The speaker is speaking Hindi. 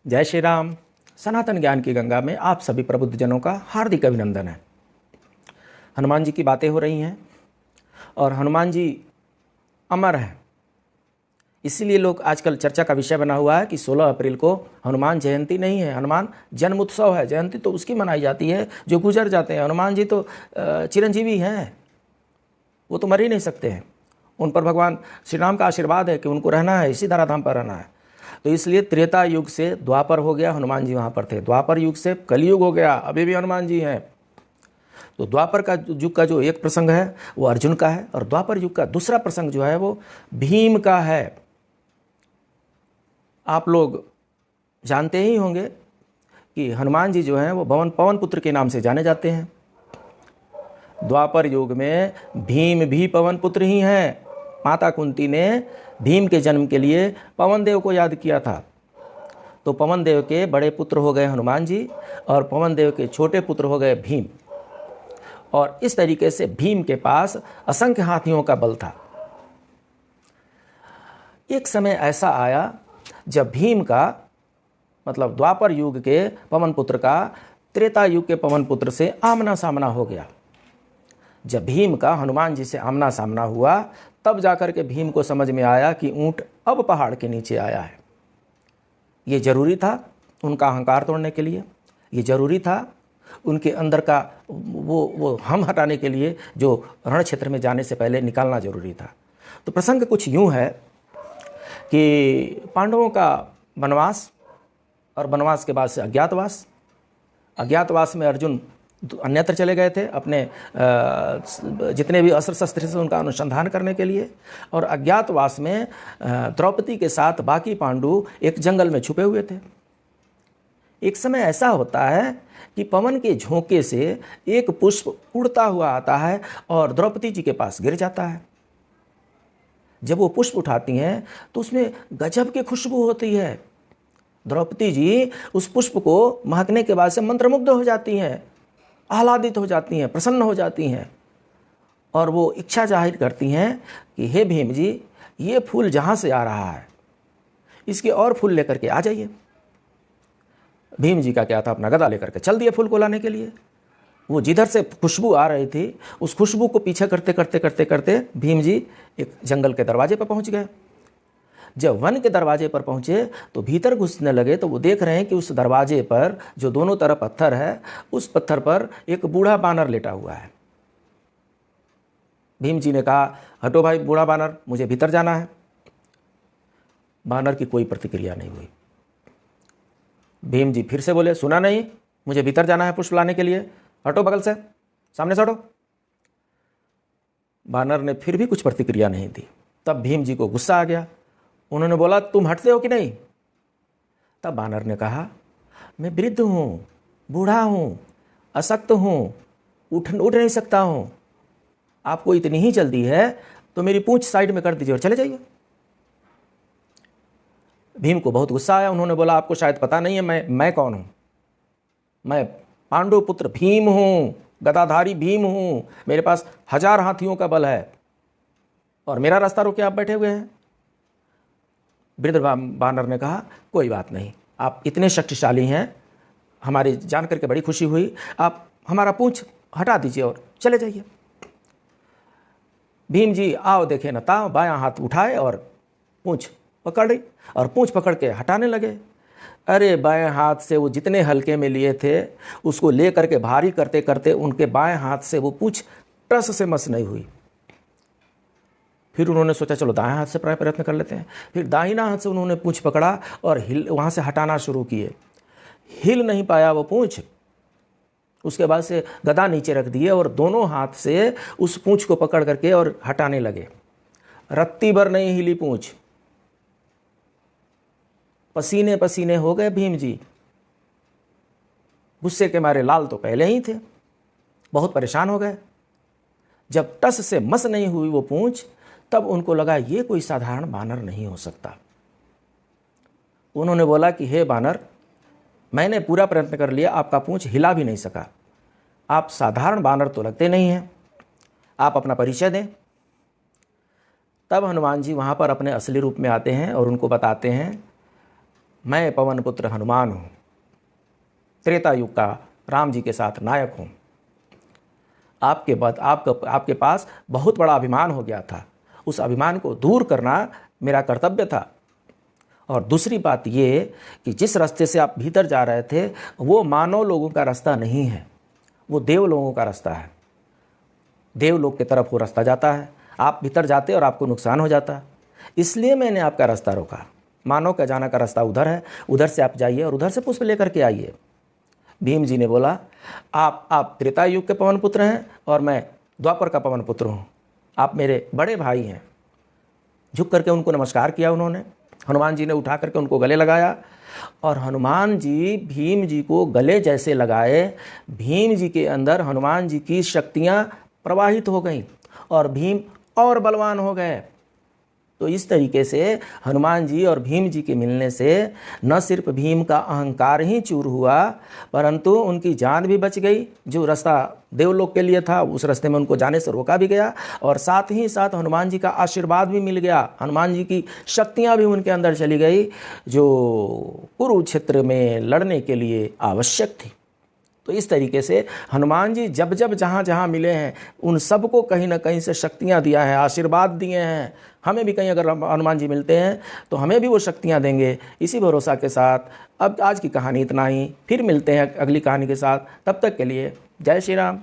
जय श्री राम। सनातन ज्ञान की गंगा में आप सभी प्रबुद्ध जनों का हार्दिक अभिनंदन है। हनुमान जी की बातें हो रही हैं और हनुमान जी अमर हैं। इसीलिए लोग आजकल चर्चा का विषय बना हुआ है कि 16 अप्रैल को हनुमान जयंती नहीं है, हनुमान जन्म उत्सव है। जयंती तो उसकी मनाई जाती है जो गुजर जाते हैं। हनुमान जी तो चिरंजीवी हैं, वो तो मर ही नहीं सकते हैं। उन पर भगवान श्री राम का आशीर्वाद है कि उनको रहना है, इसी धराधाम पर रहना है। तो इसलिए त्रेता युग से द्वापर हो गया, हनुमान जी वहाँ पर थे। द्वापर युग से कलयुग हो गया, अभी भी हनुमान जी हैं। तो द्वापर का युग का जो एक प्रसंग है वो अर्जुन का है, और द्वापर युग का दूसरा प्रसंग जो है वो भीम का है। आप लोग जानते ही होंगे कि हनुमान जी जो हैं वो पवन पुत्र के नाम से जाने जाते हैं। द्वापर युग में भीम भी पवन पुत्र ही हैं। माता कुंती ने भीम के जन्म के लिए पवन देव को याद किया था, तो पवन देव के बड़े पुत्र हो गए हनुमान जी और पवन देव के छोटे पुत्र हो गए भीम। और इस तरीके से भीम के पास असंख्य हाथियों का बल था। एक समय ऐसा आया जब भीम का मतलब द्वापर युग के पवन पुत्र का त्रेता युग के पवन पुत्र से आमना सामना हो गया। जब भीम का हनुमान जी से आमना सामना हुआ तब जाकर के भीम को समझ में आया कि ऊंट अब पहाड़ के नीचे आया है। ये जरूरी था उनका अहंकार तोड़ने के लिए, ये जरूरी था उनके अंदर का वो हम हटाने के लिए, जो रण क्षेत्र में जाने से पहले निकालना जरूरी था। तो प्रसंग कुछ यूं है कि पांडवों का वनवास और वनवास के बाद से अज्ञातवास में अर्जुन अन्यत्र चले गए थे अपने जितने भी अस्त्र शस्त्र से उनका अनुसंधान करने के लिए। और अज्ञातवास में द्रौपदी के साथ बाकी पांडु एक जंगल में छुपे हुए थे। एक समय ऐसा होता है कि पवन के झोंके से एक पुष्प उड़ता हुआ आता है और द्रौपदी जी के पास गिर जाता है। जब वो पुष्प उठाती हैं तो उसमें गजब की खुशबू होती है। द्रौपदी जी उस पुष्प को महकने के बाद से मंत्रमुग्ध हो जाती हैं, आह्लादित हो जाती हैं, प्रसन्न हो जाती हैं, और वो इच्छा जाहिर करती हैं कि हे भीम जी, ये फूल जहाँ से आ रहा है इसके और फूल लेकर के आ जाइए। भीम जी का क्या था, अपना गदा लेकर के चल दिए फूल को लाने के लिए। वो जिधर से खुशबू आ रही थी उस खुशबू को पीछे करते करते करते करते भीम जी एक जंगल के दरवाजे पर पहुंच गए। जब वन के दरवाजे पर पहुंचे तो भीतर घुसने लगे तो वो देख रहे हैं कि उस दरवाजे पर जो दोनों तरफ पत्थर है, उस पत्थर पर एक बूढ़ा बानर लेटा हुआ है। भीम जी ने कहा, हटो भाई बूढ़ा बानर, मुझे भीतर जाना है। बानर की कोई प्रतिक्रिया नहीं हुई। भीम जी फिर से बोले, सुना नहीं, मुझे भीतर जाना है पुष्प लाने के लिए, हटो बगल से, सामने से हटो। बानर ने फिर भी कुछ प्रतिक्रिया नहीं दी। तब भीम जी को गुस्सा आ गया। उन्होंने बोला, तुम हटते हो कि नहीं? तब बानर ने कहा, मैं वृद्ध हूं, बूढ़ा हूं, अशक्त हूं, उठ नहीं सकता हूं। आपको इतनी ही जल्दी है तो मेरी पूंछ साइड में कर दीजिए और चले जाइए। भीम को बहुत गुस्सा आया। उन्होंने बोला, आपको शायद पता नहीं है मैं कौन हूं। मैं पांडु पुत्र भीम हूं, गदाधारी भीम हूं। मेरे पास 1000 हाथियों का बल है और मेरा रास्ता रोके आप बैठे हुए हैं। वृद्ध बानर ने कहा, कोई बात नहीं, आप इतने शक्तिशाली हैं, हमारी जान करके बड़ी खुशी हुई। आप हमारा पूंछ हटा दीजिए और चले जाइए। भीम जी आओ देखे न ताओ, बायां हाथ उठाए और पूंछ पकड़ी और पूंछ पकड़ के हटाने लगे। अरे बाएं हाथ से वो जितने हल्के में लिए थे उसको ले करके भारी करते करते उनके बाएं हाथ से वो पूंछ टस से मस नहीं हुई। फिर उन्होंने सोचा चलो दाएं हाथ से प्रयत्न कर लेते हैं। फिर दाहिना हाथ से उन्होंने पूंछ पकड़ा और वहाँ से हटाना शुरू किए। हिल नहीं पाया वो पूंछ। उसके बाद से गदा नीचे रख दिए और दोनों हाथ से उस पूंछ को पकड़ करके और हटाने लगे। रत्ती भर नहीं हिली पूंछ। पसीने पसीने हो गए भीम जी। गुस्से के मारे लाल तो पहले ही थे, बहुत परेशान हो गए। जब टस से मस नहीं हुई वो पूंछ, तब उनको लगा ये कोई साधारण बानर नहीं हो सकता। उन्होंने बोला कि हे बानर, मैंने पूरा प्रयत्न कर लिया, आपका पूंछ हिला भी नहीं सका। आप साधारण बानर तो लगते नहीं हैं, आप अपना परिचय दें। तब हनुमान जी वहाँ पर अपने असली रूप में आते हैं और उनको बताते हैं, मैं पवन पुत्र हनुमान हूँ, त्रेता युग का राम जी के साथ नायक हूँ। आपके पास बहुत बड़ा अभिमान हो गया था, उस अभिमान को दूर करना मेरा कर्तव्य था। और दूसरी बात ये कि जिस रास्ते से आप भीतर जा रहे थे वो मानव लोगों का रास्ता नहीं है, वो देव लोगों का रास्ता है। देव लोग की तरफ वो रास्ता जाता है, आप भीतर जाते और आपको नुकसान हो जाता। इसलिए मैंने आपका रास्ता रोका। मानव का जाना का रास्ता उधर है, उधर से आप जाइए और उधर से पुष्प लेकर के आइए। भीम जी ने बोला, आप त्रेता युग के पवन पुत्र हैं और मैं द्वापर का पवन पुत्र हूँ, आप मेरे बड़े भाई हैं। झुक करके उनको नमस्कार किया उन्होंने। हनुमान जी ने उठा करके उनको गले लगाया और हनुमान जी भीम जी को गले जैसे लगाए, भीम जी के अंदर हनुमान जी की शक्तियाँ प्रवाहित हो गईं और भीम और बलवान हो गए। तो इस तरीके से हनुमान जी और भीम जी के मिलने से न सिर्फ भीम का अहंकार ही चूर हुआ, परंतु उनकी जान भी बच गई। जो रास्ता देवलोक के लिए था उस रास्ते में उनको जाने से रोका भी गया और साथ ही साथ हनुमान जी का आशीर्वाद भी मिल गया। हनुमान जी की शक्तियाँ भी उनके अंदर चली गई जो कुरुक्षेत्र में लड़ने के लिए आवश्यक थी। तो इस तरीके से हनुमान जी जब जब जहाँ जहाँ मिले हैं उन सबको कहीं ना कहीं से शक्तियाँ दिया है, आशीर्वाद दिए हैं। हमें भी कहीं अगर हनुमान जी मिलते हैं तो हमें भी वो शक्तियाँ देंगे। इसी भरोसा के साथ अब आज की कहानी इतना ही, फिर मिलते हैं अगली कहानी के साथ। तब तक के लिए जय श्री राम।